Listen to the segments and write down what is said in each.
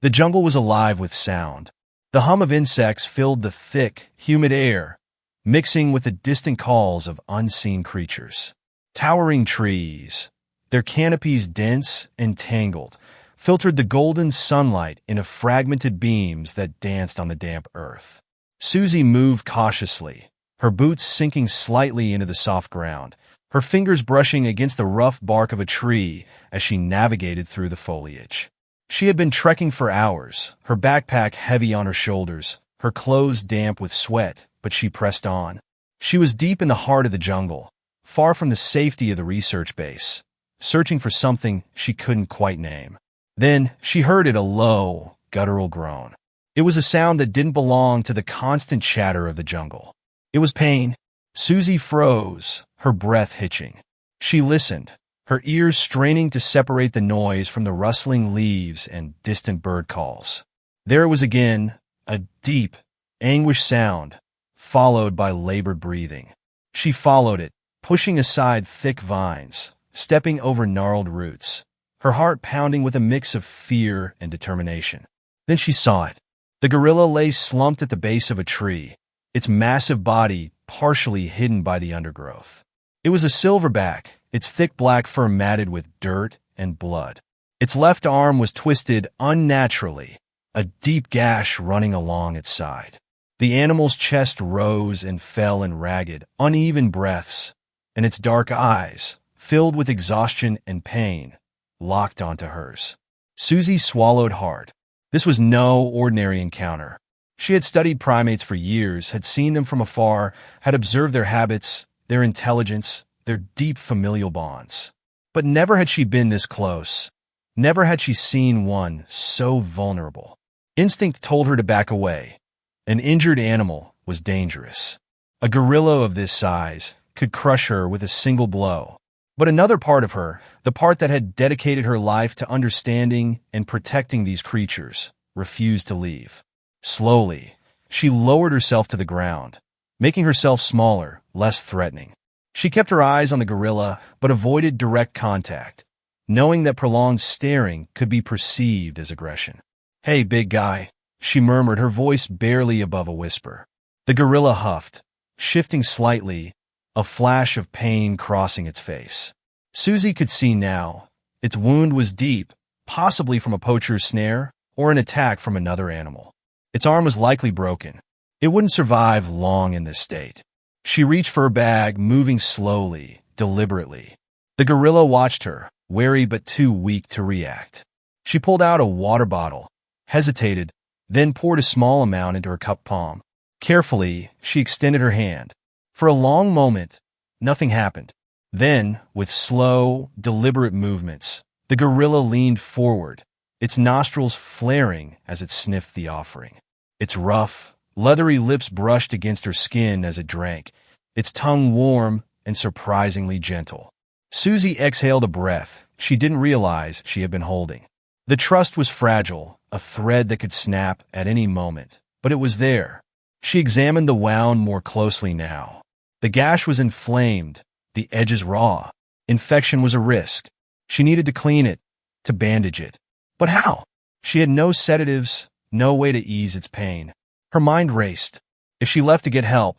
The jungle was alive with sound. The hum of insects filled the thick, humid air, mixing with the distant calls of unseen creatures. Towering trees, their canopies dense and tangled, filtered the golden sunlight into fragmented beams that danced on the damp earth. Susie moved cautiously, her boots sinking slightly into the soft ground, her fingers brushing against the rough bark of a tree as she navigated through the foliage. She had been trekking for hours, her backpack heavy on her shoulders, her clothes damp with sweat, but she pressed on. She was deep in the heart of the jungle, far from the safety of the research base, searching for something she couldn't quite name. Then she heard it, a low, guttural groan. It was a sound that didn't belong to the constant chatter of the jungle. It was pain. Susie froze, her breath hitching. She listened, her ears straining to separate the noise from the rustling leaves and distant bird calls. There it was again, a deep, anguished sound, followed by labored breathing. She followed it, pushing aside thick vines, stepping over gnarled roots, her heart pounding with a mix of fear and determination. Then she saw it. The gorilla lay slumped at the base of a tree, its massive body partially hidden by the undergrowth. It was a silverback, its thick black fur matted with dirt and blood. Its left arm was twisted unnaturally, a deep gash running along its side. The animal's chest rose and fell in ragged, uneven breaths, and its dark eyes, filled with exhaustion and pain, locked onto hers. Susie swallowed hard. This was no ordinary encounter. She had studied primates for years, had seen them from afar, had observed their habits, their intelligence, their deep familial bonds. But never had she been this close. Never had she seen one so vulnerable. Instinct told her to back away. An injured animal was dangerous. A gorilla of this size could crush her with a single blow. But another part of her, the part that had dedicated her life to understanding and protecting these creatures, refused to leave. Slowly, she lowered herself to the ground, making herself smaller, less threatening. She kept her eyes on the gorilla, but avoided direct contact, knowing that prolonged staring could be perceived as aggression. "Hey, big guy," she murmured, her voice barely above a whisper. The gorilla huffed, shifting slightly, a flash of pain crossing its face. Susie could see now. Its wound was deep, possibly from a poacher's snare or an attack from another animal. Its arm was likely broken. It wouldn't survive long in this state. She reached for her bag, moving slowly, deliberately. The gorilla watched her, wary but too weak to react. She pulled out a water bottle, hesitated, then poured a small amount into her cup palm. Carefully, she extended her hand. For a long moment, nothing happened. Then, with slow, deliberate movements, the gorilla leaned forward, its nostrils flaring as it sniffed the offering. Its rough, leathery lips brushed against her skin as it drank, its tongue warm and surprisingly gentle. Susie exhaled a breath she didn't realize she had been holding. The trust was fragile, a thread that could snap at any moment, but it was there. She examined the wound more closely now. The gash was inflamed, the edges raw. Infection was a risk. She needed to clean it, to bandage it. But how? She had no sedatives, no way to ease its pain. Her mind raced. If she left to get help,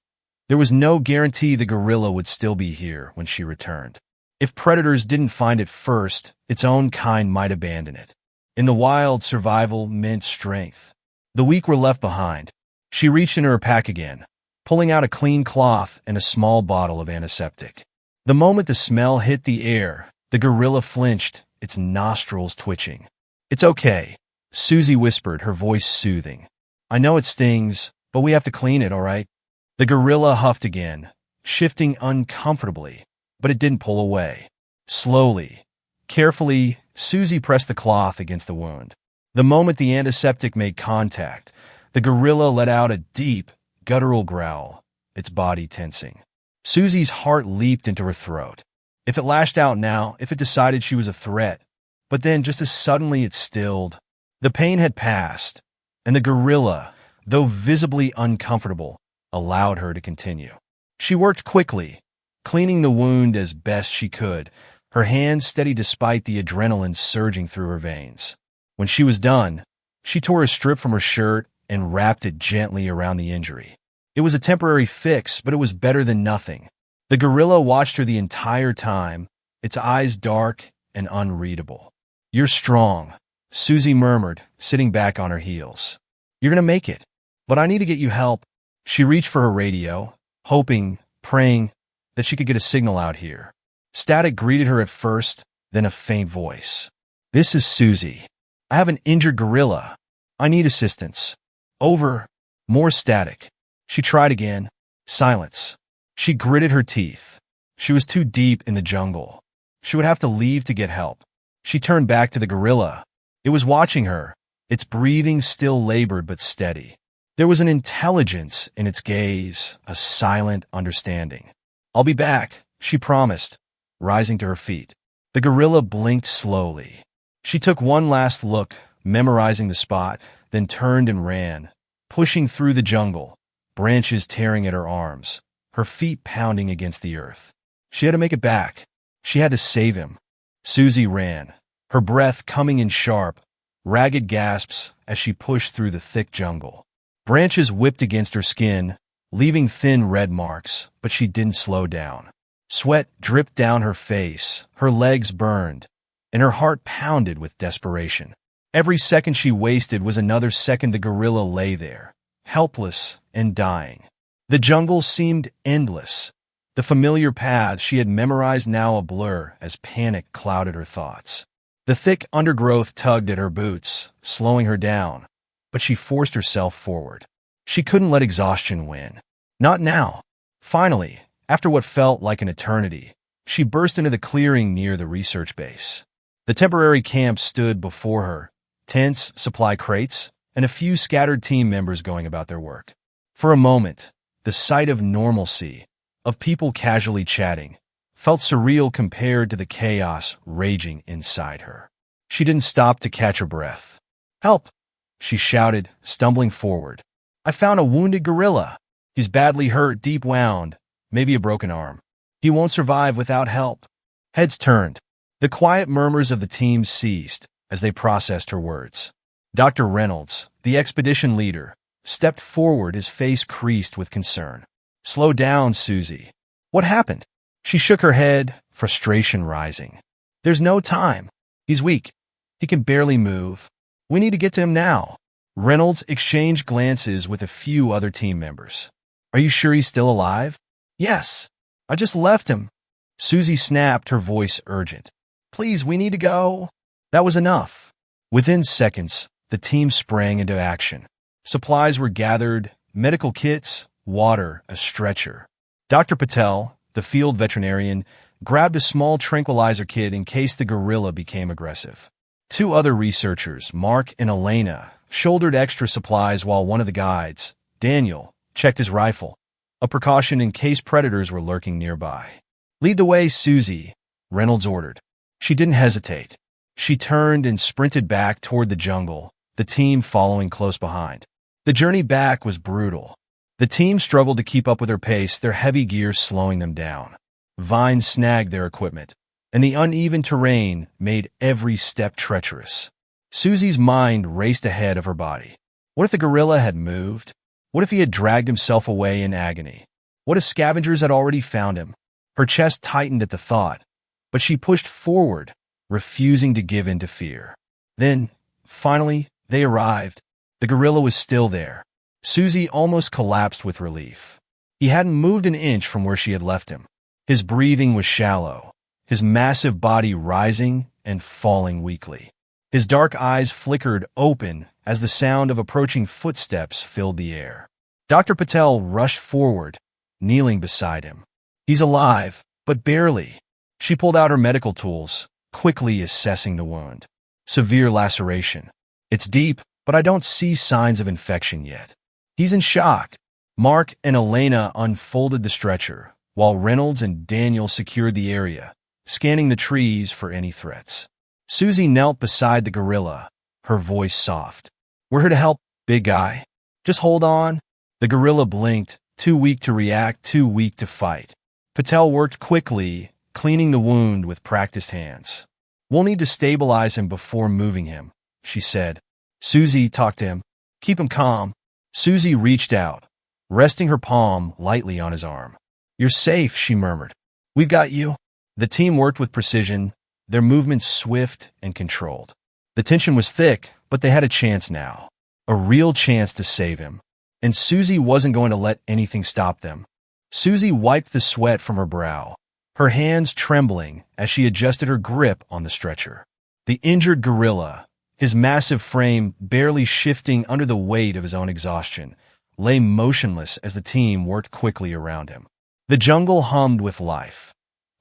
there was no guarantee the gorilla would still be here when she returned. If predators didn't find it first, its own kind might abandon it. In the wild, survival meant strength. The weak were left behind. She reached into her pack again, pulling out a clean cloth and a small bottle of antiseptic. The moment the smell hit the air, the gorilla flinched, its nostrils twitching. "It's okay," Susie whispered, her voice soothing. "I know it stings, but we have to clean it, all right?" The gorilla huffed again, shifting uncomfortably, but it didn't pull away. Slowly, carefully, Susie pressed the cloth against the wound. The moment the antiseptic made contact, the gorilla let out a deep, guttural growl, its body tensing. Susie's heart leaped into her throat. If it lashed out now, if it decided she was a threat, but then just as suddenly it stilled. The pain had passed, and the gorilla, though visibly uncomfortable, allowed her to continue. She worked quickly, cleaning the wound as best she could, her hands steady despite the adrenaline surging through her veins. When she was done, She tore a strip from her shirt and wrapped it gently around the injury. It was a temporary fix, but it was better than nothing. The gorilla watched her the entire time, its eyes dark and unreadable. "You're strong," Susie murmured, sitting back on her heels. "You're gonna make it. But I need to get you help." She reached for her radio, hoping, praying, that she could get a signal out here. Static greeted her at first, then a faint voice. "This is Susie. I have an injured gorilla. I need assistance." Over. More static. She tried again. Silence. She gritted her teeth. She was too deep in the jungle. She would have to leave to get help. She turned back to the gorilla. It was watching her, its breathing still labored but steady. There was an intelligence in its gaze, a silent understanding. "I'll be back," she promised, rising to her feet. The gorilla blinked slowly. She took one last look, memorizing the spot, then turned and ran, pushing through the jungle, branches tearing at her arms, her feet pounding against the earth. She had to make it back. She had to save him. Susie ran, her breath coming in sharp, ragged gasps as she pushed through the thick jungle. Branches whipped against her skin, leaving thin red marks, but she didn't slow down. Sweat dripped down her face, her legs burned, and her heart pounded with desperation. Every second she wasted was another second the gorilla lay there, helpless and dying. The jungle seemed endless, the familiar paths she had memorized now a blur as panic clouded her thoughts. The thick undergrowth tugged at her boots, slowing her down, but she forced herself forward. She couldn't let exhaustion win. Not now. Finally, after what felt like an eternity, she burst into the clearing near the research base. The temporary camp stood before her, tents, supply crates, and a few scattered team members going about their work. For a moment, the sight of normalcy, of people casually chatting, felt surreal compared to the chaos raging inside her. She didn't stop to catch her breath. "Help!" she shouted, stumbling forward. "I found a wounded gorilla. He's badly hurt, deep wound, maybe a broken arm. He won't survive without help." Heads turned. The quiet murmurs of the team ceased as they processed her words. Dr. Reynolds, the expedition leader, stepped forward, his face creased with concern. "Slow down, Susie. What happened?" She shook her head, frustration rising. "There's no time. He's weak. He can barely move. We need to get to him now." Reynolds exchanged glances with a few other team members. "Are you sure he's still alive?" "Yes. I just left him." Susie snapped, her voice urgent. "Please, we need to go." That was enough. Within seconds, the team sprang into action. Supplies were gathered, medical kits, water, a stretcher. Dr. Patel, the field veterinarian, grabbed a small tranquilizer kit in case the gorilla became aggressive. Two other researchers, Mark and Elena, shouldered extra supplies while one of the guides, Daniel, checked his rifle, a precaution in case predators were lurking nearby. "Lead the way, Susie," Reynolds ordered. She didn't hesitate. She turned and sprinted back toward the jungle, the team following close behind. The journey back was brutal. The team struggled to keep up with her pace, their heavy gear slowing them down. Vines snagged their equipment, and the uneven terrain made every step treacherous. Susie's mind raced ahead of her body. What if the gorilla had moved? What if he had dragged himself away in agony? What if scavengers had already found him? Her chest tightened at the thought, but she pushed forward, refusing to give in to fear. Then, finally, they arrived. The gorilla was still there. Susie almost collapsed with relief. He hadn't moved an inch from where she had left him. His breathing was shallow, his massive body rising and falling weakly. His dark eyes flickered open as the sound of approaching footsteps filled the air. Dr. Patel rushed forward, kneeling beside him. "He's alive, but barely." She pulled out her medical tools, quickly assessing the wound. "Severe laceration. It's deep, but I don't see signs of infection yet." "He's in shock." Mark and Elena unfolded the stretcher, while Reynolds and Daniel secured the area, scanning the trees for any threats. Susie knelt beside the gorilla, her voice soft. "We're here to help, big guy. Just hold on." The gorilla blinked, too weak to react, too weak to fight. Patel worked quickly, cleaning the wound with practiced hands. "We'll need to stabilize him before moving him," she said. Susie talked to him. Keep him calm. Susie reached out, resting her palm lightly on his arm. You're safe, she murmured. We've got you. The team worked with precision, their movements swift and controlled. The tension was thick, but they had a chance now. A real chance to save him. And Susie wasn't going to let anything stop them. Susie wiped the sweat from her brow, her hands trembling as she adjusted her grip on the stretcher. The injured gorilla, his massive frame barely shifting under the weight of his own exhaustion, lay motionless as the team worked quickly around him. The jungle hummed with life,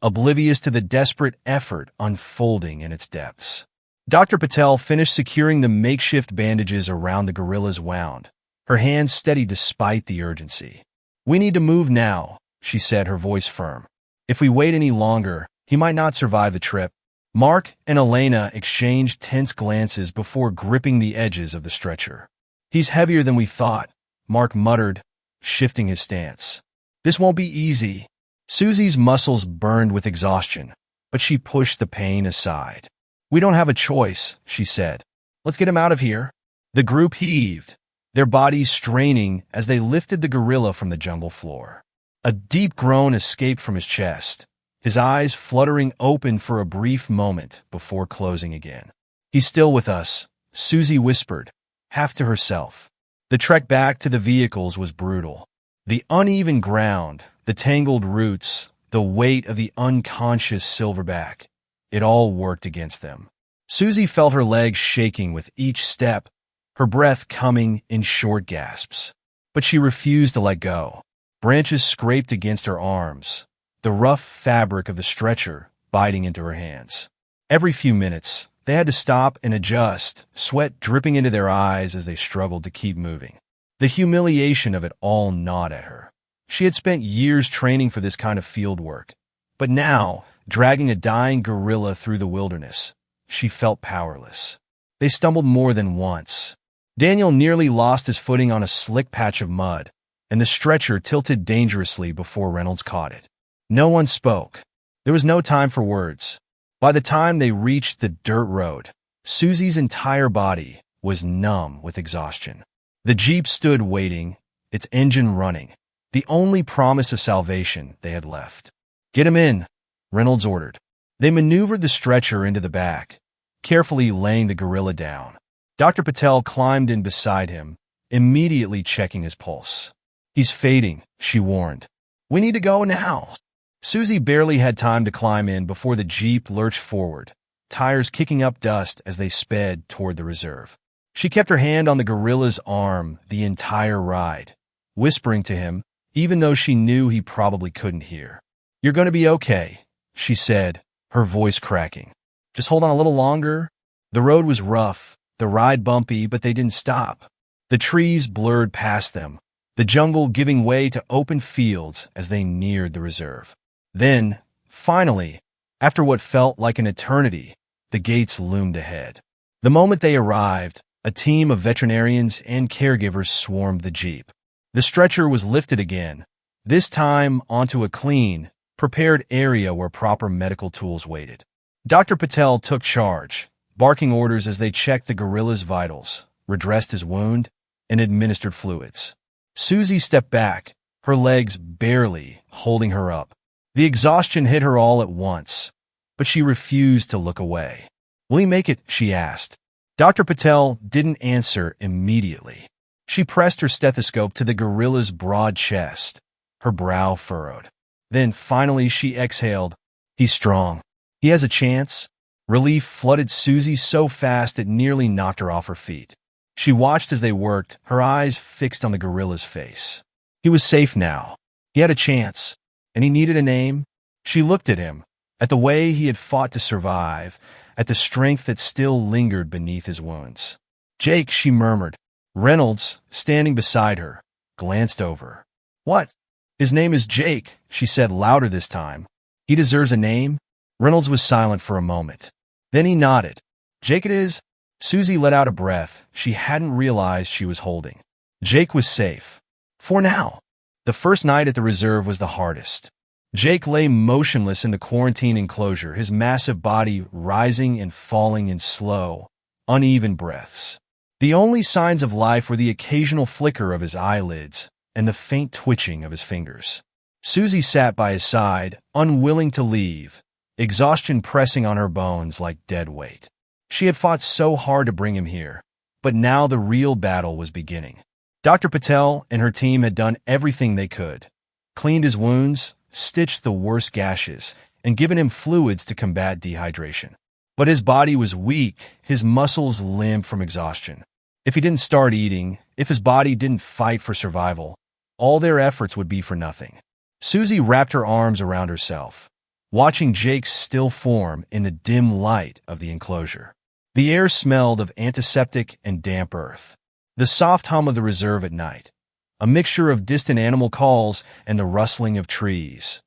oblivious to the desperate effort unfolding in its depths. Dr. Patel finished securing the makeshift bandages around the gorilla's wound, her hands steady despite the urgency. We need to move now, she said, her voice firm. If we wait any longer, he might not survive the trip. Mark and Elena exchanged tense glances before gripping the edges of the stretcher. He's heavier than we thought, Mark muttered, shifting his stance. This won't be easy. Susie's muscles burned with exhaustion, but she pushed the pain aside. We don't have a choice, she said. Let's get him out of here. The group heaved, their bodies straining as they lifted the gorilla from the jungle floor. A deep groan escaped from his chest, his eyes fluttering open for a brief moment before closing again. He's still with us, Susie whispered, half to herself. The trek back to the vehicles was brutal. The uneven ground, the tangled roots, the weight of the unconscious silverback, it all worked against them. Susie felt her legs shaking with each step, her breath coming in short gasps. But she refused to let go. Branches scraped against her arms, the rough fabric of the stretcher biting into her hands. Every few minutes, they had to stop and adjust, sweat dripping into their eyes as they struggled to keep moving. The humiliation of it all gnawed at her. She had spent years training for this kind of field work, but now, dragging a dying gorilla through the wilderness, she felt powerless. They stumbled more than once. Daniel nearly lost his footing on a slick patch of mud, and the stretcher tilted dangerously before Reynolds caught it. No one spoke. There was no time for words. By the time they reached the dirt road, Susie's entire body was numb with exhaustion. The Jeep stood waiting, its engine running, the only promise of salvation they had left. Get him in, Reynolds ordered. They maneuvered the stretcher into the back, carefully laying the gorilla down. Dr. Patel climbed in beside him, immediately checking his pulse. He's fading, she warned. We need to go now. Susie barely had time to climb in before the Jeep lurched forward, tires kicking up dust as they sped toward the reserve. She kept her hand on the gorilla's arm the entire ride, whispering to him, even though she knew he probably couldn't hear. You're going to be okay, she said, her voice cracking. Just hold on a little longer. The road was rough, the ride bumpy, but they didn't stop. The trees blurred past them, the jungle giving way to open fields as they neared the reserve. Then, finally, after what felt like an eternity, the gates loomed ahead. The moment they arrived, a team of veterinarians and caregivers swarmed the Jeep. The stretcher was lifted again, this time onto a clean, prepared area where proper medical tools waited. Dr. Patel took charge, barking orders as they checked the gorilla's vitals, redressed his wound, and administered fluids. Susie stepped back, her legs barely holding her up. The exhaustion hit her all at once, but she refused to look away. Will he make it? She asked. Dr. Patel didn't answer immediately. She pressed her stethoscope to the gorilla's broad chest, her brow furrowed. Then finally she exhaled. He's strong. He has a chance. Relief flooded Susie so fast it nearly knocked her off her feet. She watched as they worked, her eyes fixed on the gorilla's face. He was safe now. He had a chance. And he needed a name. She looked at him, at the way he had fought to survive, at the strength that still lingered beneath his wounds. Jake, she murmured. Reynolds, standing beside her, glanced over. What? His name is Jake, she said louder this time. He deserves a name? Reynolds was silent for a moment. Then he nodded. Jake it is? Susie let out a breath she hadn't realized she was holding. Jake was safe. For now. The first night at the reserve was the hardest. Jake lay motionless in the quarantine enclosure, his massive body rising and falling in slow, uneven breaths. The only signs of life were the occasional flicker of his eyelids and the faint twitching of his fingers. Susie sat by his side, unwilling to leave, exhaustion pressing on her bones like dead weight. She had fought so hard to bring him here, but now the real battle was beginning. Dr. Patel and her team had done everything they could, cleaned his wounds, stitched the worst gashes, and given him fluids to combat dehydration. But his body was weak, his muscles limp from exhaustion. If he didn't start eating, if his body didn't fight for survival, all their efforts would be for nothing. Susie wrapped her arms around herself, watching Jake's still form in the dim light of the enclosure. The air smelled of antiseptic and damp earth. The soft hum of the reserve at night, a mixture of distant animal calls and the rustling of trees,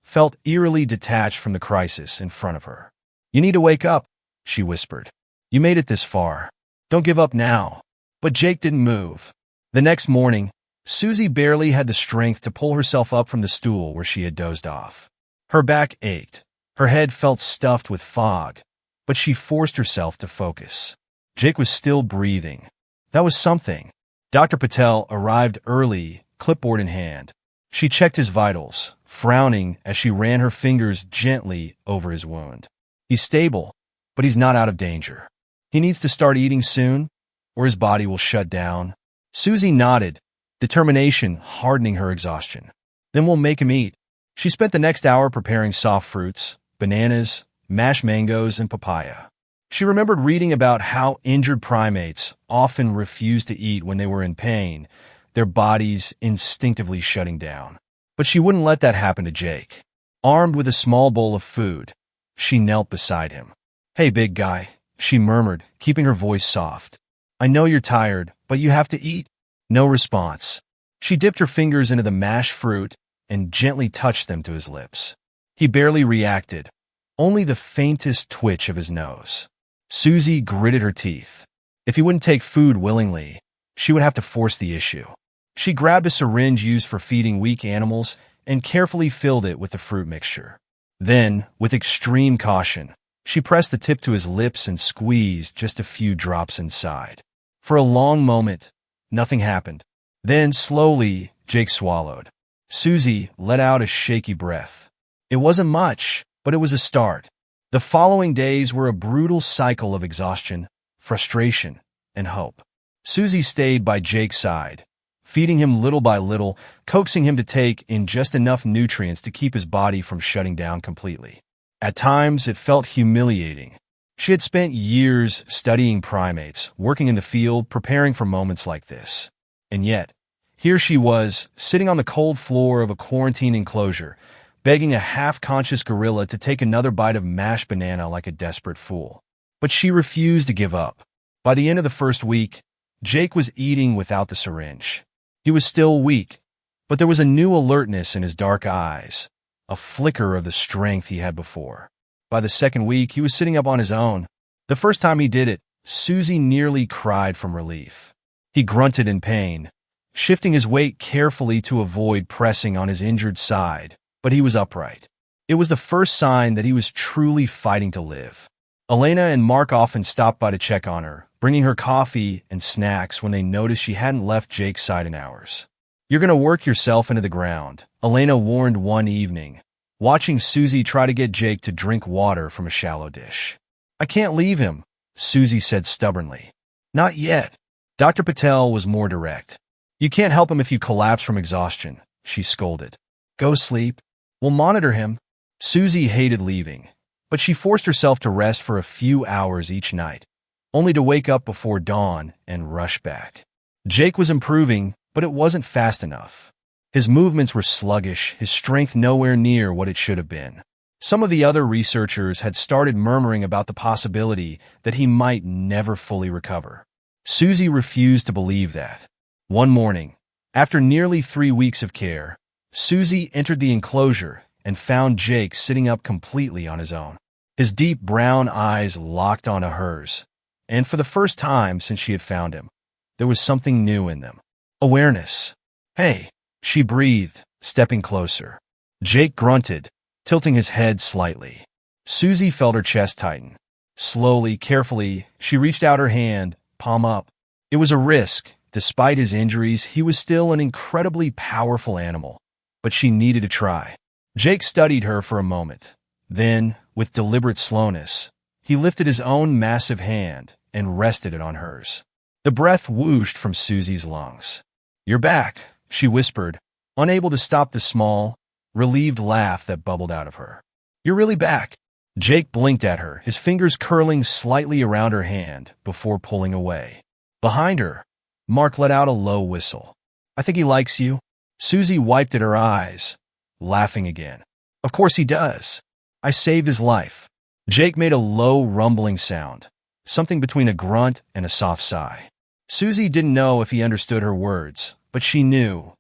felt eerily detached from the crisis in front of her. "You need to wake up," she whispered. "You made it this far. Don't give up now." But Jake didn't move. The next morning, Susie barely had the strength to pull herself up from the stool where she had dozed off. Her back ached. Her head felt stuffed with fog, but she forced herself to focus. Jake was still breathing. That was something. Dr. Patel arrived early, clipboard in hand. She checked his vitals, frowning as she ran her fingers gently over his wound. "He's stable, but he's not out of danger. He needs to start eating soon, or his body will shut down." Susie nodded, determination hardening her exhaustion. "Then we'll make him eat." She spent the next hour preparing soft fruits, bananas, mashed mangoes, and papaya. She remembered reading about how injured primates often refused to eat when they were in pain, their bodies instinctively shutting down. But she wouldn't let that happen to Jake. Armed with a small bowl of food, she knelt beside him. "Hey, big guy," she murmured, keeping her voice soft. "I know you're tired, but you have to eat." No response. She dipped her fingers into the mashed fruit and gently touched them to his lips. He barely reacted, only the faintest twitch of his nose. Susie gritted her teeth. If he wouldn't take food willingly, she would have to force the issue. She grabbed a syringe used for feeding weak animals and carefully filled it with the fruit mixture. Then, with extreme caution, she pressed the tip to his lips and squeezed just a few drops inside. For a long moment, nothing happened. Then, slowly, Jake swallowed. Susie let out a shaky breath. It wasn't much, but it was a start. The following days were a brutal cycle of exhaustion, frustration, and hope. Susie stayed by Jake's side, feeding him little by little, coaxing him to take in just enough nutrients to keep his body from shutting down completely. At times, it felt humiliating. She had spent years studying primates, working in the field, preparing for moments like this. And yet, here she was, sitting on the cold floor of a quarantine enclosure, begging a half-conscious gorilla to take another bite of mashed banana like a desperate fool. But she refused to give up. By the end of the first week, Jake was eating without the syringe. He was still weak, but there was a new alertness in his dark eyes, a flicker of the strength he had before. By the second week, he was sitting up on his own. The first time he did it, Susie nearly cried from relief. He grunted in pain, shifting his weight carefully to avoid pressing on his injured side, but he was upright. It was the first sign that he was truly fighting to live. Elena and Mark often stopped by to check on her, bringing her coffee and snacks when they noticed she hadn't left Jake's side in hours. "You're going to work yourself into the ground," Elena warned one evening, watching Susie try to get Jake to drink water from a shallow dish. "I can't leave him," Susie said stubbornly. "Not yet." Dr. Patel was more direct. "You can't help him if you collapse from exhaustion," she scolded. "Go sleep. We'll monitor him." Susie hated leaving, but she forced herself to rest for a few hours each night, only to wake up before dawn and rush back. Jake was improving, but it wasn't fast enough. His movements were sluggish, his strength nowhere near what it should have been. Some of the other researchers had started murmuring about the possibility that he might never fully recover. Susie refused to believe that. One morning, after nearly 3 weeks of care, Susie entered the enclosure and found Jake sitting up completely on his own. His deep brown eyes locked onto hers, and for the first time since she had found him, there was something new in them. Awareness. "Hey," she breathed, stepping closer. Jake grunted, tilting his head slightly. Susie felt her chest tighten. Slowly, carefully, she reached out her hand, palm up. It was a risk. Despite his injuries, he was still an incredibly powerful animal, but she needed to try. Jake studied her for a moment. Then, with deliberate slowness, he lifted his own massive hand and rested it on hers. The breath whooshed from Susie's lungs. "You're back," she whispered, unable to stop the small, relieved laugh that bubbled out of her. "You're really back." Jake blinked at her, his fingers curling slightly around her hand before pulling away. Behind her, Mark let out a low whistle. "I think he likes you." Susie wiped at her eyes, laughing again. "Of course he does. I saved his life." Jake made a low rumbling sound, something between a grunt and a soft sigh. Susie didn't know if he understood her words, but she knew,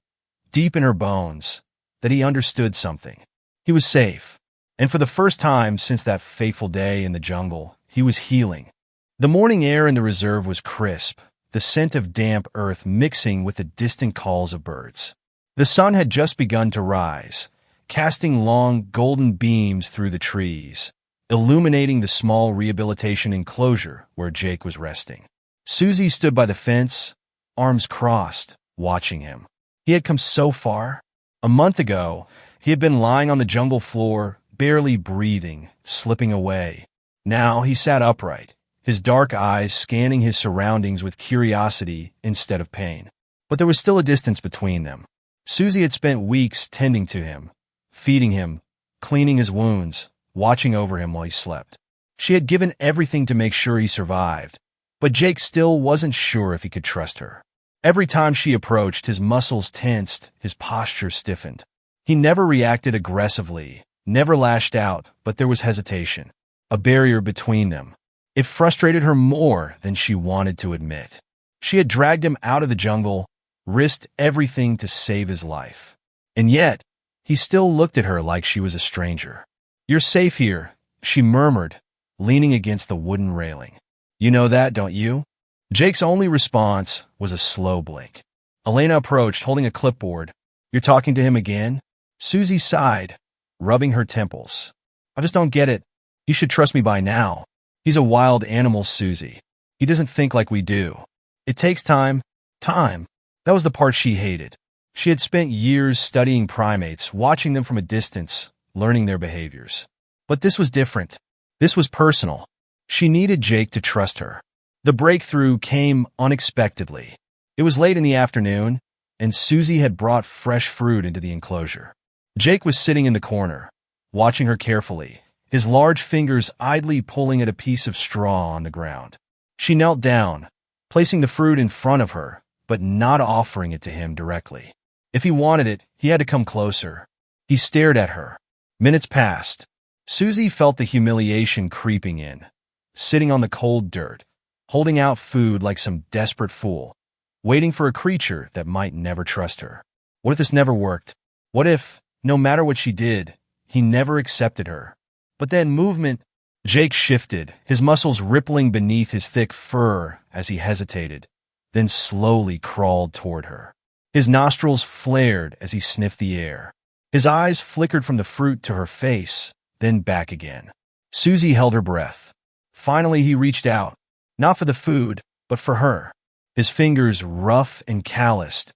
deep in her bones, that he understood something. He was safe, and for the first time since that fateful day in the jungle, he was healing. The morning air in the reserve was crisp, the scent of damp earth mixing with the distant calls of birds. The sun had just begun to rise, casting long golden beams through the trees, illuminating the small rehabilitation enclosure where Jake was resting. Susie stood by the fence, arms crossed, watching him. He had come so far. A month ago, he had been lying on the jungle floor, barely breathing, slipping away. Now he sat upright, his dark eyes scanning his surroundings with curiosity instead of pain. But there was still a distance between them. Susie had spent weeks tending to him, feeding him, cleaning his wounds, watching over him while he slept. She had given everything to make sure he survived, but Jake still wasn't sure if he could trust her. Every time she approached, his muscles tensed, his posture stiffened. He never reacted aggressively, never lashed out, but there was hesitation, a barrier between them. It frustrated her more than she wanted to admit. She had dragged him out of the jungle, risked everything to save his life. And yet, he still looked at her like she was a stranger. "You're safe here," she murmured, leaning against the wooden railing. "You know that, don't you?" Jake's only response was a slow blink. Elena approached, holding a clipboard. "You're talking to him again?" Susie sighed, rubbing her temples. "I just don't get it. You should trust me by now. He's a wild animal, Susie. He doesn't think like we do. It takes time. Time." That was the part she hated. She had spent years studying primates, watching them from a distance, learning their behaviors. But this was different. This was personal. She needed Jake to trust her. The breakthrough came unexpectedly. It was late in the afternoon, and Susie had brought fresh fruit into the enclosure. Jake was sitting in the corner, watching her carefully, his large fingers idly pulling at a piece of straw on the ground. She knelt down, placing the fruit in front of her, but not offering it to him directly. If he wanted it, he had to come closer. He stared at her. Minutes passed. Susie felt the humiliation creeping in, sitting on the cold dirt, holding out food like some desperate fool, waiting for a creature that might never trust her. What if this never worked? What if, no matter what she did, he never accepted her? But then movement. Jake shifted, his muscles rippling beneath his thick fur as he hesitated, then slowly crawled toward her. His nostrils flared as he sniffed the air. His eyes flickered from the fruit to her face, then back again. Susie held her breath. Finally, he reached out, not for the food, but for her. His fingers, rough and calloused,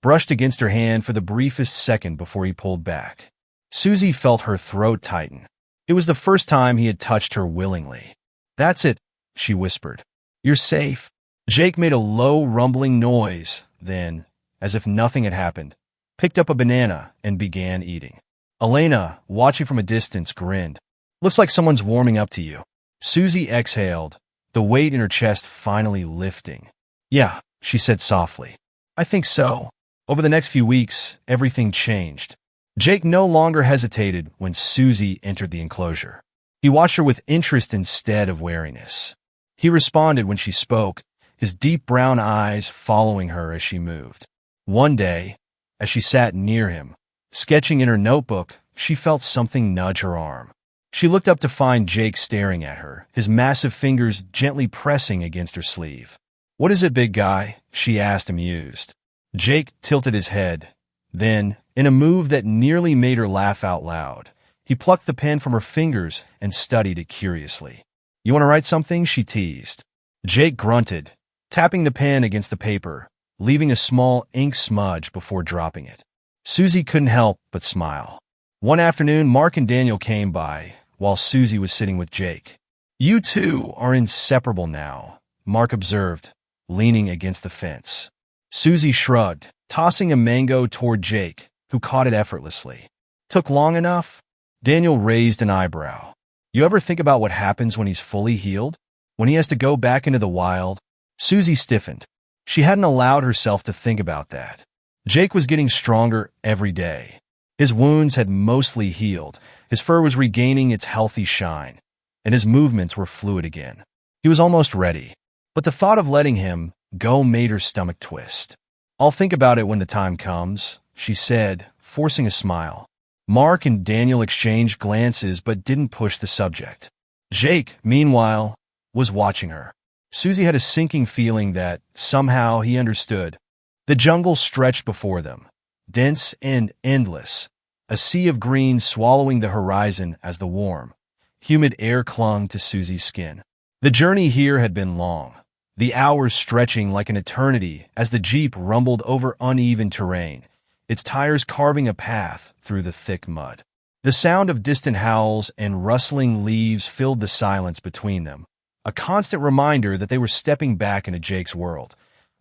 brushed against her hand for the briefest second before he pulled back. Susie felt her throat tighten. It was the first time he had touched her willingly. "That's it," she whispered. "You're safe." Jake made a low, rumbling noise, then, as if nothing had happened, picked up a banana and began eating. Elena, watching from a distance, grinned. "Looks like someone's warming up to you." Susie exhaled, the weight in her chest finally lifting. "Yeah," she said softly. "I think so." Over the next few weeks, everything changed. Jake no longer hesitated when Susie entered the enclosure. He watched her with interest instead of wariness. He responded when she spoke, his deep brown eyes following her as she moved. One day, as she sat near him, sketching in her notebook, she felt something nudge her arm. She looked up to find Jake staring at her, his massive fingers gently pressing against her sleeve. "What is it, big guy?" she asked, amused. Jake tilted his head. Then, in a move that nearly made her laugh out loud, he plucked the pen from her fingers and studied it curiously. "You want to write something?" she teased. Jake grunted, tapping the pen against the paper, leaving a small ink smudge before dropping it. Susie couldn't help but smile. One afternoon, Mark and Daniel came by while Susie was sitting with Jake. "You two are inseparable now," Mark observed, leaning against the fence. Susie shrugged, tossing a mango toward Jake, who caught it effortlessly. "Took long enough?" Daniel raised an eyebrow. "You ever think about what happens when he's fully healed? When he has to go back into the wild?" Susie stiffened. She hadn't allowed herself to think about that. Jake was getting stronger every day. His wounds had mostly healed, his fur was regaining its healthy shine, and his movements were fluid again. He was almost ready, but the thought of letting him go made her stomach twist. "I'll think about it when the time comes," she said, forcing a smile. Mark and Daniel exchanged glances but didn't push the subject. Jake, meanwhile, was watching her. Susie had a sinking feeling that, somehow, he understood. The jungle stretched before them, dense and endless, a sea of green swallowing the horizon as the warm, humid air clung to Susie's skin. The journey here had been long, the hours stretching like an eternity as the Jeep rumbled over uneven terrain, its tires carving a path through the thick mud. The sound of distant howls and rustling leaves filled the silence between them, a constant reminder that they were stepping back into Jake's world,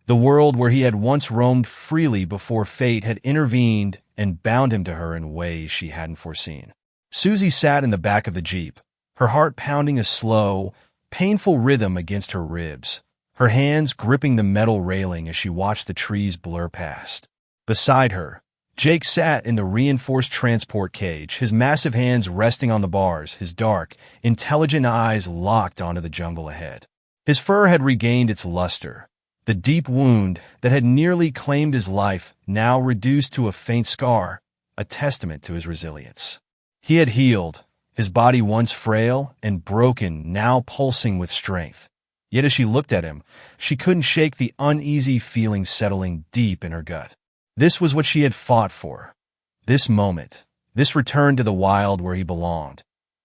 the world where he had once roamed freely before fate had intervened and bound him to her in ways she hadn't foreseen. Susie sat in the back of the Jeep, her heart pounding a slow, painful rhythm against her ribs, her hands gripping the metal railing as she watched the trees blur past. Beside her, Jake sat in the reinforced transport cage, his massive hands resting on the bars, his dark, intelligent eyes locked onto the jungle ahead. His fur had regained its luster, the deep wound that had nearly claimed his life now reduced to a faint scar, a testament to his resilience. He had healed, his body once frail and broken, now pulsing with strength. Yet as she looked at him, she couldn't shake the uneasy feeling settling deep in her gut. This was what she had fought for. This moment, this return to the wild where he belonged.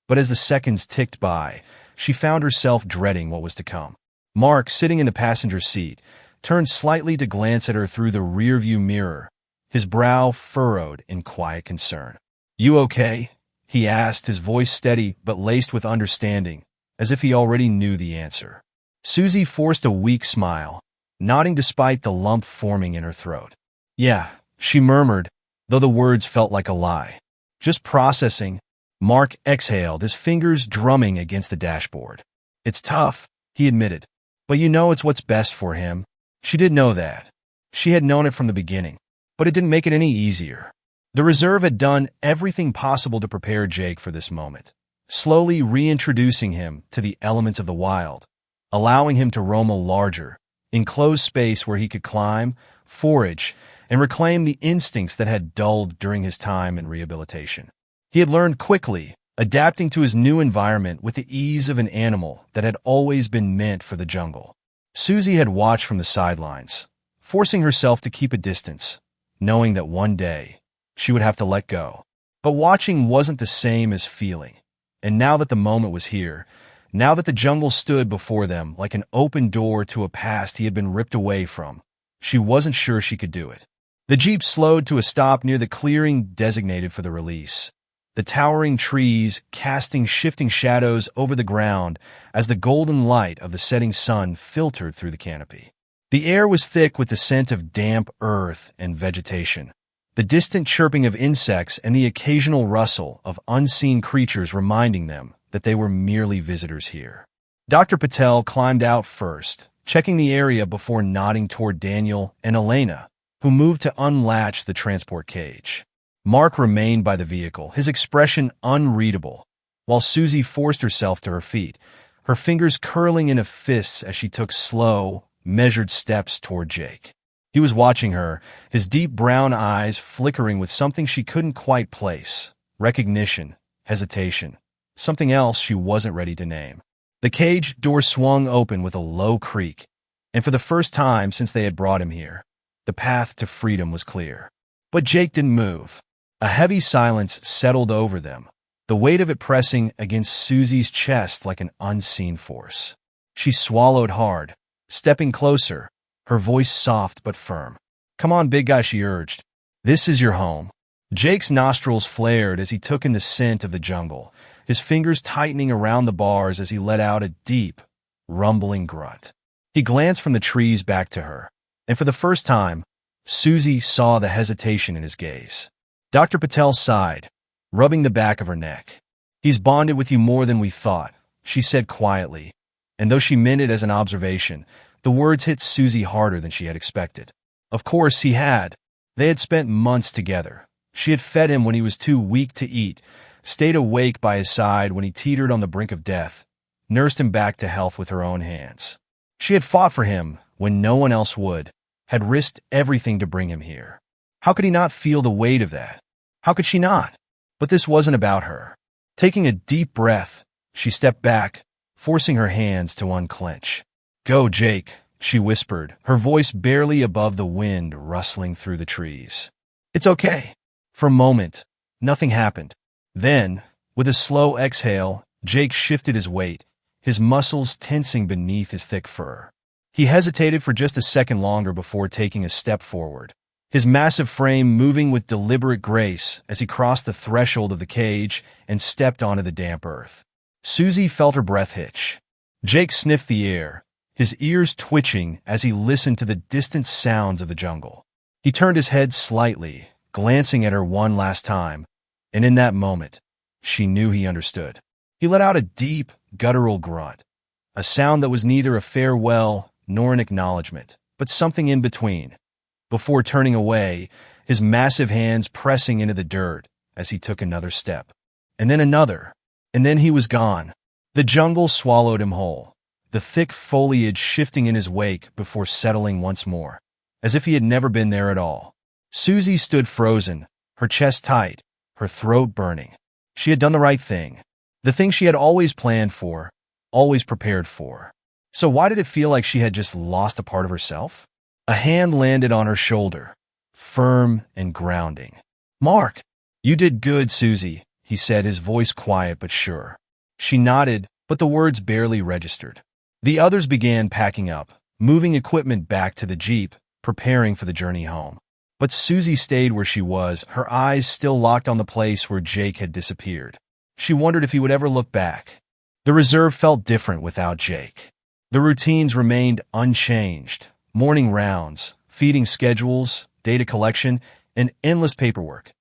But as the seconds ticked by, she found herself dreading what was to come. Mark, sitting in the passenger seat, turned slightly to glance at her through the rearview mirror, his brow furrowed in quiet concern. "You okay?" he asked, his voice steady but laced with understanding, as if he already knew the answer. Susie forced a weak smile, nodding despite the lump forming in her throat. "Yeah," she murmured, though the words felt like a lie. "Just processing." Mark exhaled, his fingers drumming against the dashboard. "It's tough," he admitted. "But you know it's what's best for him." She did know that. She had known it from the beginning, but it didn't make it any easier. The reserve had done everything possible to prepare Jake for this moment, slowly reintroducing him to the elements of the wild, allowing him to roam a larger, enclosed space where he could climb, forage, and reclaim the instincts that had dulled during his time in rehabilitation. He had learned quickly, adapting to his new environment with the ease of an animal that had always been meant for the jungle. Susie had watched from the sidelines, forcing herself to keep a distance, knowing that one day she would have to let go. But watching wasn't the same as feeling, and now that the moment was here, now that the jungle stood before them like an open door to a past he had been ripped away from, she wasn't sure she could do it. The Jeep slowed to a stop near the clearing designated for the release, the towering trees casting shifting shadows over the ground as the golden light of the setting sun filtered through the canopy. The air was thick with the scent of damp earth and vegetation, the distant chirping of insects and the occasional rustle of unseen creatures reminding them that they were merely visitors here. Dr. Patel climbed out first, checking the area before nodding toward Daniel and Elena, who moved to unlatch the transport cage. Mark remained by the vehicle, his expression unreadable, while Susie forced herself to her feet, her fingers curling into fists as she took slow, measured steps toward Jake. He was watching her, his deep brown eyes flickering with something she couldn't quite place, recognition, hesitation, something else she wasn't ready to name. The cage door swung open with a low creak, and for the first time since they had brought him here, the path to freedom was clear. But Jake didn't move. A heavy silence settled over them, the weight of it pressing against Susie's chest like an unseen force. She swallowed hard, stepping closer, her voice soft but firm. "Come on, big guy," she urged. "This is your home." Jake's nostrils flared as he took in the scent of the jungle, his fingers tightening around the bars as he let out a deep, rumbling grunt. He glanced from the trees back to her, and for the first time, Susie saw the hesitation in his gaze. Dr. Patel sighed, rubbing the back of her neck. "He's bonded with you more than we thought," she said quietly, and though she meant it as an observation, the words hit Susie harder than she had expected. Of course he had. They had spent months together. She had fed him when he was too weak to eat, stayed awake by his side when he teetered on the brink of death, nursed him back to health with her own hands. She had fought for him when no one else would, had risked everything to bring him here. How could he not feel the weight of that? How could she not? But this wasn't about her. Taking a deep breath, she stepped back, forcing her hands to unclench. "Go, Jake," she whispered, her voice barely above the wind rustling through the trees. "It's okay." For a moment, nothing happened. Then, with a slow exhale, Jake shifted his weight, his muscles tensing beneath his thick fur. He hesitated for just a second longer before taking a step forward, his massive frame moving with deliberate grace as he crossed the threshold of the cage and stepped onto the damp earth. Susie felt her breath hitch. Jake sniffed the air, his ears twitching as he listened to the distant sounds of the jungle. He turned his head slightly, glancing at her one last time, and in that moment, she knew he understood. He let out a deep, guttural grunt, a sound that was neither a farewell nor an acknowledgement, but something in between, before turning away, his massive hands pressing into the dirt as he took another step. And then another, and then he was gone. The jungle swallowed him whole, the thick foliage shifting in his wake before settling once more, as if he had never been there at all. Susie stood frozen, her chest tight, her throat burning. She had done the right thing, the thing she had always planned for, always prepared for. So why did it feel like she had just lost a part of herself? A hand landed on her shoulder, firm and grounding. "Mark, you did good, Susie," he said, his voice quiet but sure. She nodded, but the words barely registered. The others began packing up, moving equipment back to the Jeep, preparing for the journey home. But Susie stayed where she was, her eyes still locked on the place where Jake had disappeared. She wondered if he would ever look back. The reserve felt different without Jake. The routines remained unchanged. Morning rounds, feeding schedules, data collection, and endless paperwork.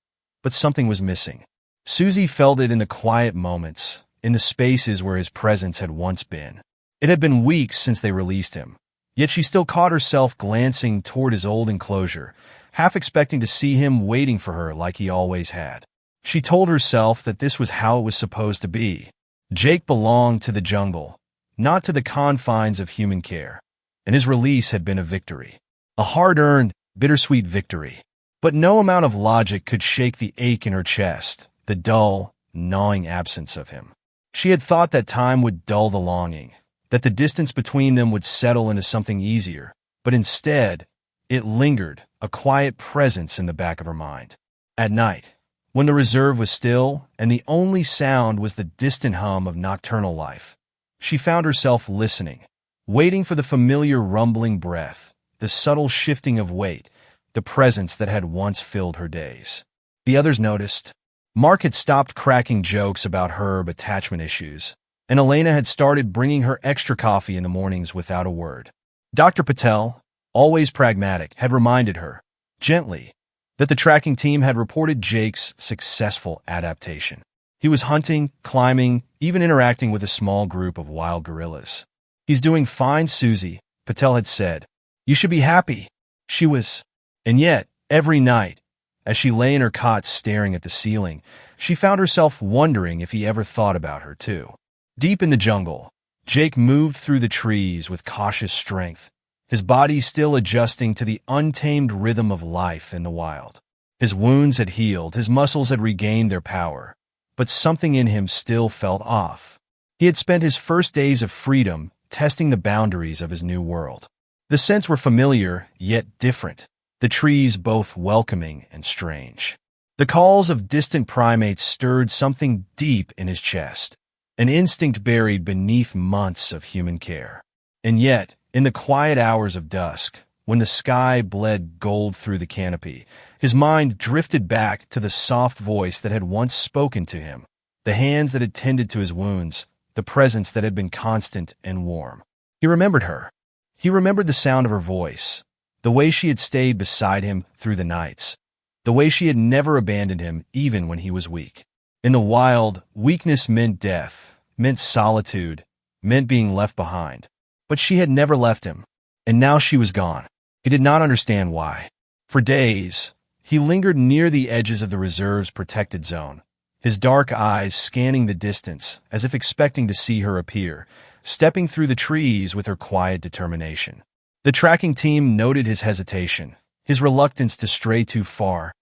But something was missing. Susie felt it in the quiet moments, in the spaces where his presence had once been. It had been weeks since they released him, yet she still caught herself glancing toward his old enclosure, half expecting to see him waiting for her like he always had. She told herself that this was how it was supposed to be. Jake belonged to the jungle, not to the confines of human care, and his release had been a victory. A hard-earned, bittersweet victory. But no amount of logic could shake the ache in her chest, the dull, gnawing absence of him. She had thought that time would dull the longing, that the distance between them would settle into something easier, but instead, it lingered, a quiet presence in the back of her mind. At night, when the reserve was still and the only sound was the distant hum of nocturnal life, she found herself listening, waiting for the familiar rumbling breath, the subtle shifting of weight, the presence that had once filled her days. The others noticed. Mark had stopped cracking jokes about herb attachment issues, and Elena had started bringing her extra coffee in the mornings without a word. Dr. Patel, always pragmatic, had reminded her, gently, that the tracking team had reported Jake's successful adaptation. He was hunting, climbing, even interacting with a small group of wild gorillas. "He's doing fine, Susie," Patel had said. "You should be happy." She was. And yet, every night, as she lay in her cot staring at the ceiling, she found herself wondering if he ever thought about her, too. Deep in the jungle, Jake moved through the trees with cautious strength, his body still adjusting to the untamed rhythm of life in the wild. His wounds had healed, his muscles had regained their power, but something in him still felt off. He had spent his first days of freedom testing the boundaries of his new world. The scents were familiar, yet different, the trees both welcoming and strange. The calls of distant primates stirred something deep in his chest, an instinct buried beneath months of human care. And yet, In the quiet hours of dusk, when the sky bled gold through the canopy, his mind drifted back to the soft voice that had once spoken to him, the hands that had tended to his wounds, the presence that had been constant and warm. He remembered her. He remembered the sound of her voice, the way she had stayed beside him through the nights, the way she had never abandoned him even when he was weak. In the wild, weakness meant death, meant solitude, meant being left behind. But she had never left him, and now she was gone. He did not understand why. For days, he lingered near the edges of the reserve's protected zone, his dark eyes scanning the distance as if expecting to see her appear, stepping through the trees with her quiet determination. The tracking team noted his hesitation, his reluctance to stray too far,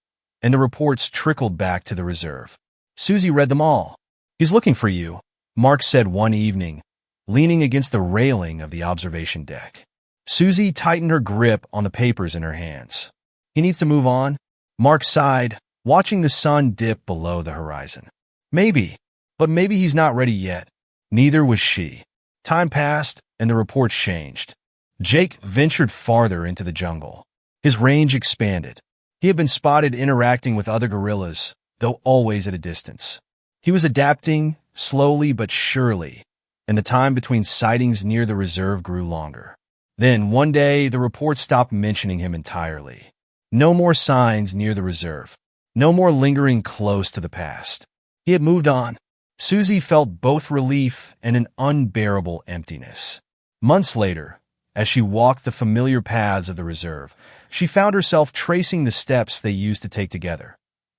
and the reports trickled back to the reserve. Susie read them all. "He's looking for you," Mark said one evening, leaning against the railing of the observation deck. Susie tightened her grip on the papers in her hands. "He needs to move on," Mark sighed, watching the sun dip below the horizon. "Maybe, but maybe he's not ready yet." Neither was she. Time passed, and the reports changed. Jake ventured farther into the jungle. His range expanded. He had been spotted interacting with other gorillas, though always at a distance. He was adapting, slowly but surely, and the time between sightings near the reserve grew longer. Then, one day, the report stopped mentioning him entirely. No more signs near the reserve. No more lingering close to the past. He had moved on. Susie felt both relief and an unbearable emptiness. Months later, as she walked the familiar paths of the reserve, she found herself tracing the steps they used to take together.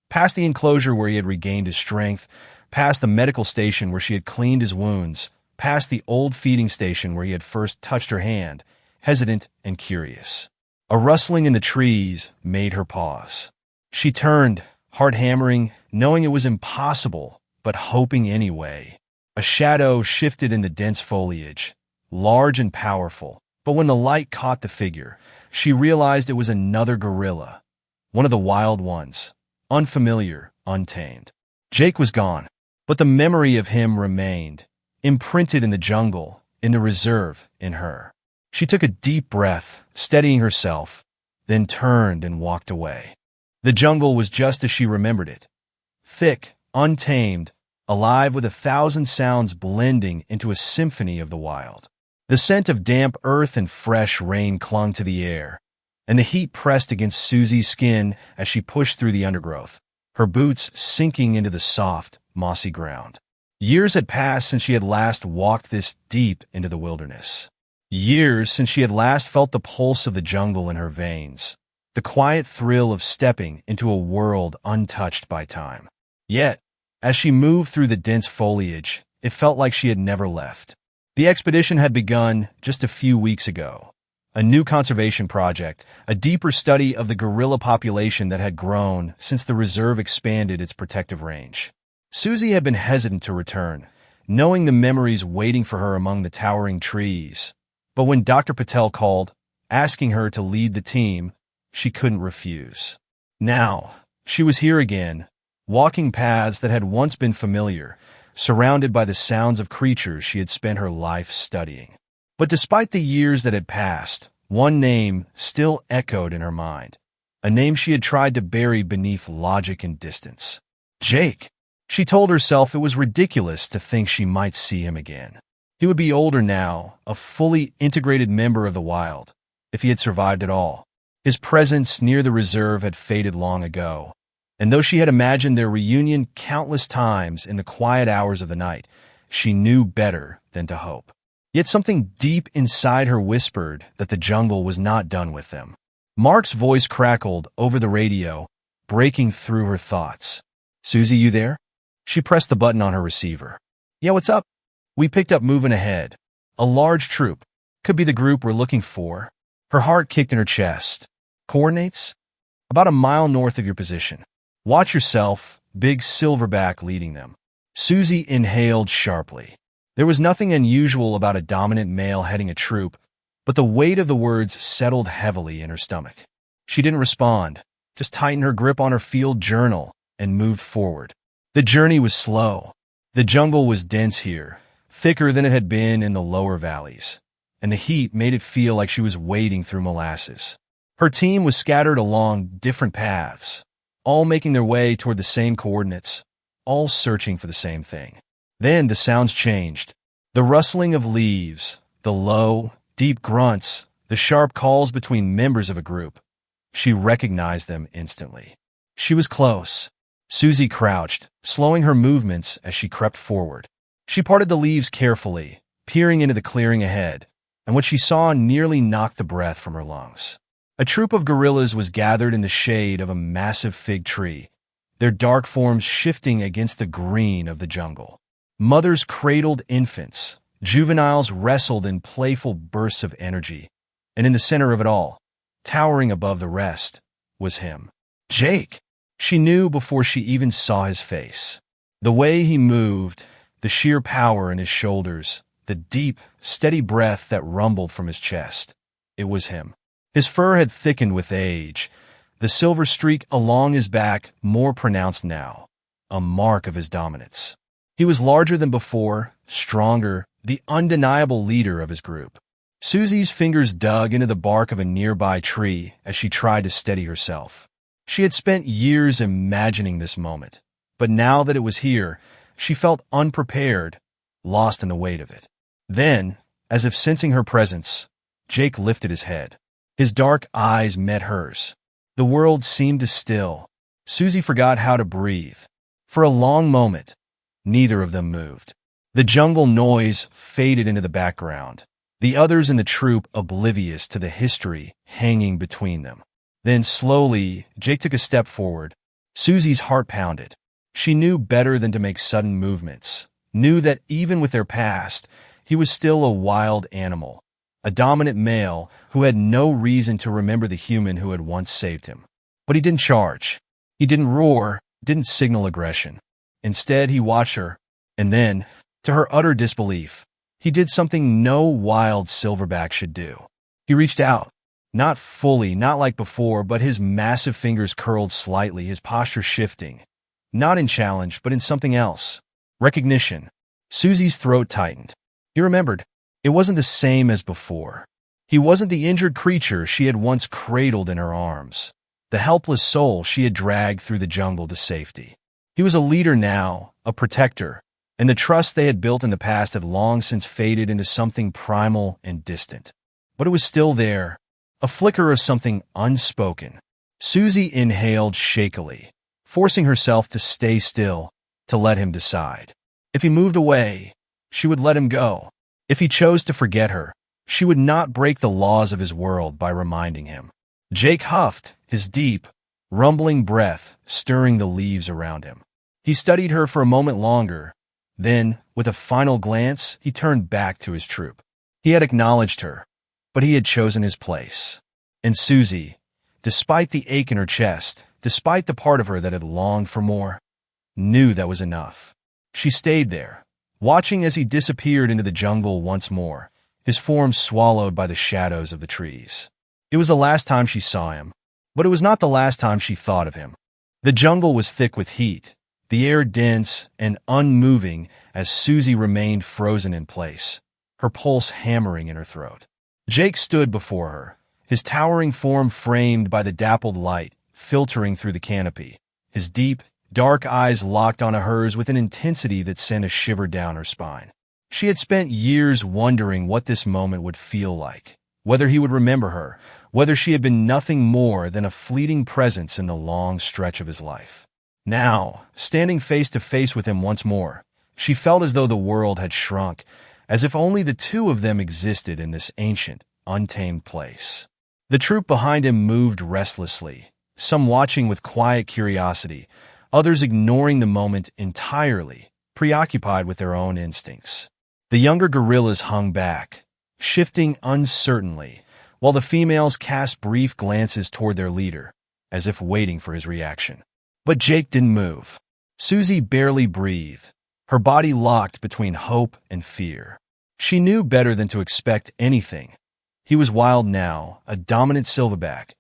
Past the enclosure where he had regained his strength, past the medical station where she had cleaned his wounds, past the old feeding station where he had first touched her hand, hesitant and curious. A rustling in the trees made her pause. She turned, heart hammering, knowing it was impossible, but hoping anyway. A shadow shifted in the dense foliage, large and powerful, but when the light caught the figure, she realized it was another gorilla, one of the wild ones, unfamiliar, untamed. Jake was gone, but the memory of him remained, imprinted in the jungle, in the reserve, in her. She took a deep breath, steadying herself, then turned and walked away. The jungle was just as she remembered it. Thick, untamed, alive with 1,000 sounds blending into a symphony of the wild. The scent of damp earth and fresh rain clung to the air, and the heat pressed against Susie's skin as she pushed through the undergrowth, her boots sinking into the soft, mossy ground. Years had passed since she had last walked this deep into the wilderness. Years since she had last felt the pulse of the jungle in her veins, the quiet thrill of stepping into a world untouched by time. Yet, as she moved through the dense foliage, it felt like she had never left. The expedition had begun just a few weeks ago. A new conservation project, a deeper study of the gorilla population that had grown since the reserve expanded its protective range. Susie had been hesitant to return, knowing the memories waiting for her among the towering trees. But when Dr. Patel called, asking her to lead the team, she couldn't refuse. Now, she was here again, walking paths that had once been familiar, surrounded by the sounds of creatures she had spent her life studying. But despite the years that had passed, one name still echoed in her mind, a name she had tried to bury beneath logic and distance. Jake. She told herself it was ridiculous to think she might see him again. He would be older now, a fully integrated member of the wild, if he had survived at all. His presence near the reserve had faded long ago, and though she had imagined their reunion countless times in the quiet hours of the night, she knew better than to hope. Yet something deep inside her whispered that the jungle was not done with them. Mark's voice crackled over the radio, breaking through her thoughts. "Susie, you there?" She pressed the button on her receiver. "Yeah, what's up?" "We picked up moving ahead. A large troop. Could be the group we're looking for." Her heart kicked in her chest. "Coordinates?" "About a mile north of your position. Watch yourself, big silverback leading them." Susie inhaled sharply. There was nothing unusual about a dominant male heading a troop, but the weight of the words settled heavily in her stomach. She didn't respond, just tightened her grip on her field journal and moved forward. The journey was slow. The jungle was dense here, thicker than it had been in the lower valleys, and the heat made it feel like she was wading through molasses. Her team was scattered along different paths, all making their way toward the same coordinates, all searching for the same thing. Then the sounds changed. The rustling of leaves, the low, deep grunts, the sharp calls between members of a group. She recognized them instantly. She was close. Susie crouched, slowing her movements as she crept forward. She parted the leaves carefully, peering into the clearing ahead, and what she saw nearly knocked the breath from her lungs. A troop of gorillas was gathered in the shade of a massive fig tree, their dark forms shifting against the green of the jungle. Mothers cradled infants, juveniles wrestled in playful bursts of energy, and in the center of it all, towering above the rest, was him. Jake! She knew before she even saw his face. The way he moved, the sheer power in his shoulders, the deep, steady breath that rumbled from his chest. It was him. His fur had thickened with age, the silver streak along his back more pronounced now, a mark of his dominance. He was larger than before, stronger, the undeniable leader of his group. Susie's fingers dug into the bark of a nearby tree as she tried to steady herself. She had spent years imagining this moment, but now that it was here, she felt unprepared, lost in the weight of it. Then, as if sensing her presence, Jake lifted his head. His dark eyes met hers. The world seemed to still. Susie forgot how to breathe. For a long moment, neither of them moved. The jungle noise faded into the background, the others in the troop oblivious to the history hanging between them. Then slowly, Jake took a step forward. Susie's heart pounded. She knew better than to make sudden movements, knew that even with their past, he was still a wild animal, a dominant male who had no reason to remember the human who had once saved him. But he didn't charge. He didn't roar, didn't signal aggression. Instead, he watched her, and then, to her utter disbelief, he did something no wild silverback should do. He reached out. Not fully, not like before, but his massive fingers curled slightly, his posture shifting. Not in challenge, but in something else. Recognition. Susie's throat tightened. He remembered. It wasn't the same as before. He wasn't the injured creature she had once cradled in her arms, the helpless soul she had dragged through the jungle to safety. He was a leader now, a protector, and the trust they had built in the past had long since faded into something primal and distant. But it was still there, a flicker of something unspoken. Susie inhaled shakily, forcing herself to stay still, to let him decide. If he moved away, she would let him go. If he chose to forget her, she would not break the laws of his world by reminding him. Jake huffed, his deep, rumbling breath stirring the leaves around him. He studied her for a moment longer. Then, with a final glance, he turned back to his troop. He had acknowledged her, but he had chosen his place. And Susie, despite the ache in her chest, despite the part of her that had longed for more, knew that was enough. She stayed there, watching as he disappeared into the jungle once more, his form swallowed by the shadows of the trees. It was the last time she saw him, but it was not the last time she thought of him. The jungle was thick with heat, the air dense and unmoving as Susie remained frozen in place, her pulse hammering in her throat. Jake stood before her, his towering form framed by the dappled light filtering through the canopy, his deep, dark eyes locked onto hers with an intensity that sent a shiver down her spine. She had spent years wondering what this moment would feel like, whether he would remember her, whether she had been nothing more than a fleeting presence in the long stretch of his life. Now, standing face to face with him once more, she felt as though the world had shrunk, as if only the two of them existed in this ancient, untamed place. The troop behind him moved restlessly, some watching with quiet curiosity, others ignoring the moment entirely, preoccupied with their own instincts. The younger gorillas hung back, shifting uncertainly, while the females cast brief glances toward their leader, as if waiting for his reaction. But Jake didn't move. Susie barely breathed, her body locked between hope and fear. She knew better than to expect anything. He was wild now, a dominant silverback,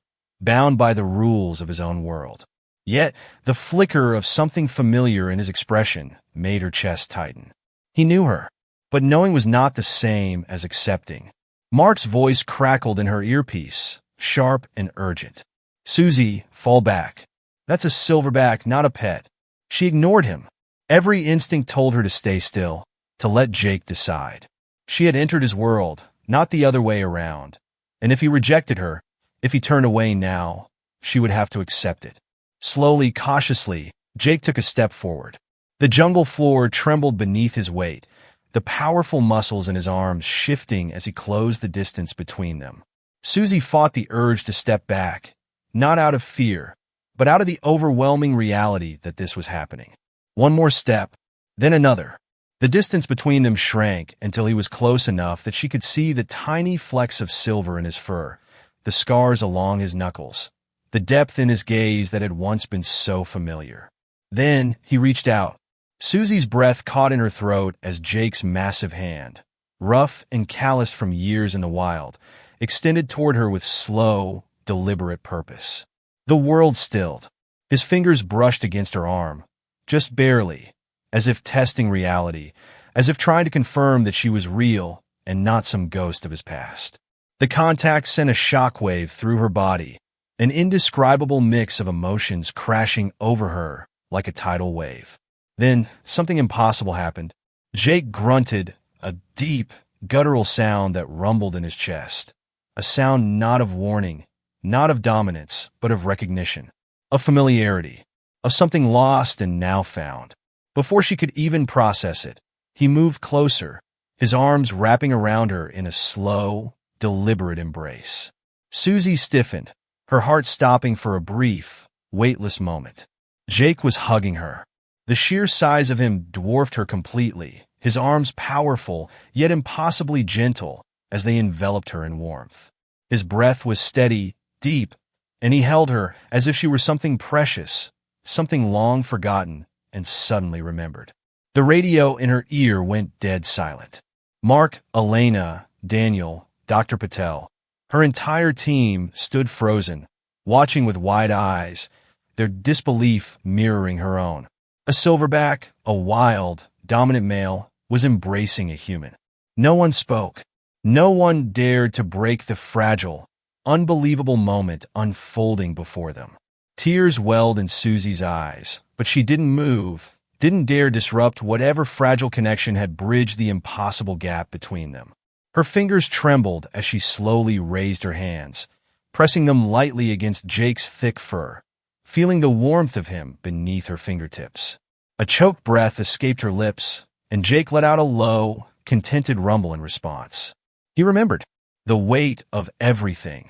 bound by the rules of his own world. Yet, the flicker of something familiar in his expression made her chest tighten. He knew her, but knowing was not the same as accepting. Mark's voice crackled in her earpiece, sharp and urgent. "Susie, fall back. That's a silverback, not a pet." She ignored him. Every instinct told her to stay still, to let Jake decide. She had entered his world, not the other way around. And if he rejected her, if he turned away now, she would have to accept it. Slowly, cautiously, Jake took a step forward. The jungle floor trembled beneath his weight, the powerful muscles in his arms shifting as he closed the distance between them. Susie fought the urge to step back, not out of fear, but out of the overwhelming reality that this was happening. One more step, then another. The distance between them shrank until he was close enough that she could see the tiny flecks of silver in his fur, the scars along his knuckles, the depth in his gaze that had once been so familiar. Then he reached out. Susie's breath caught in her throat as Jake's massive hand, rough and calloused from years in the wild, extended toward her with slow, deliberate purpose. The world stilled. His fingers brushed against her arm, just barely, as if testing reality, as if trying to confirm that she was real and not some ghost of his past. The contact sent a shockwave through her body, an indescribable mix of emotions crashing over her like a tidal wave. Then, something impossible happened. Jake grunted, a deep, guttural sound that rumbled in his chest. A sound not of warning, not of dominance, but of recognition, of familiarity, of something lost and now found. Before she could even process it, he moved closer, his arms wrapping around her in a slow, deliberate embrace. Susie stiffened, her heart stopping for a brief, weightless moment. Jake was hugging her. The sheer size of him dwarfed her completely, his arms powerful, yet impossibly gentle as they enveloped her in warmth. His breath was steady, deep, and he held her as if she were something precious, something long forgotten and suddenly remembered. The radio in her ear went dead silent. Mark, Elena, Daniel, Dr. Patel, her entire team stood frozen, watching with wide eyes, their disbelief mirroring her own. A silverback, a wild, dominant male, was embracing a human. No one spoke. No one dared to break the fragile, unbelievable moment unfolding before them. Tears welled in Susie's eyes, but she didn't move, didn't dare disrupt whatever fragile connection had bridged the impossible gap between them. Her fingers trembled as she slowly raised her hands, pressing them lightly against Jake's thick fur, feeling the warmth of him beneath her fingertips. A choked breath escaped her lips, and Jake let out a low, contented rumble in response. He remembered the weight of everything,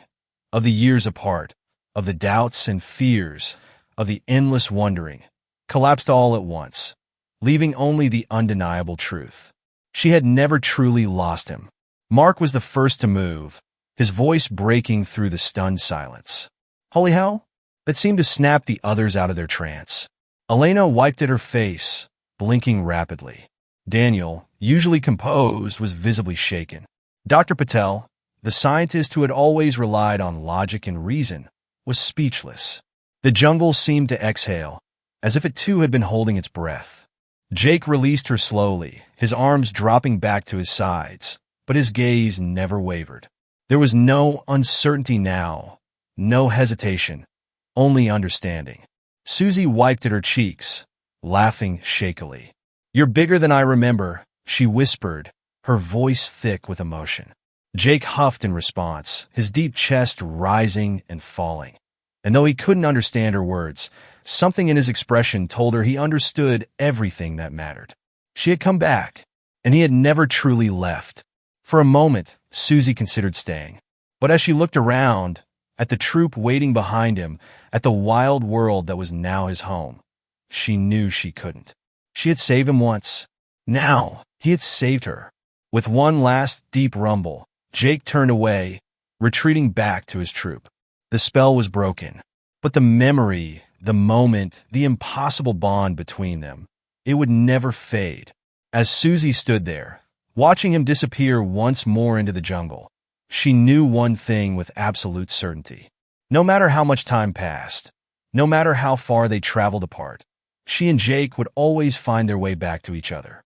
of the years apart, of the doubts and fears, of the endless wondering, collapsed all at once, leaving only the undeniable truth. She had never truly lost him. Mark was the first to move, his voice breaking through the stunned silence. "Holy hell?" That seemed to snap the others out of their trance. Elena wiped at her face, blinking rapidly. Daniel, usually composed, was visibly shaken. Dr. Patel, the scientist who had always relied on logic and reason, was speechless. The jungle seemed to exhale, as if it too had been holding its breath. Jake released her slowly, his arms dropping back to his sides, but his gaze never wavered. There was no uncertainty now, no hesitation, only understanding. Susie wiped at her cheeks, laughing shakily. "You're bigger than I remember," she whispered, her voice thick with emotion. Jake huffed in response, his deep chest rising and falling. And though he couldn't understand her words, something in his expression told her he understood everything that mattered. She had come back, and he had never truly left. For a moment, Susie considered staying. But as she looked around, at the troop waiting behind him, at the wild world that was now his home, she knew she couldn't. She had saved him once. Now, he had saved her. With one last deep rumble, Jake turned away, retreating back to his troop. The spell was broken, but the memory, the moment, the impossible bond between them, it would never fade. As Susie stood there, watching him disappear once more into the jungle, she knew one thing with absolute certainty. No matter how much time passed, no matter how far they traveled apart, she and Jake would always find their way back to each other.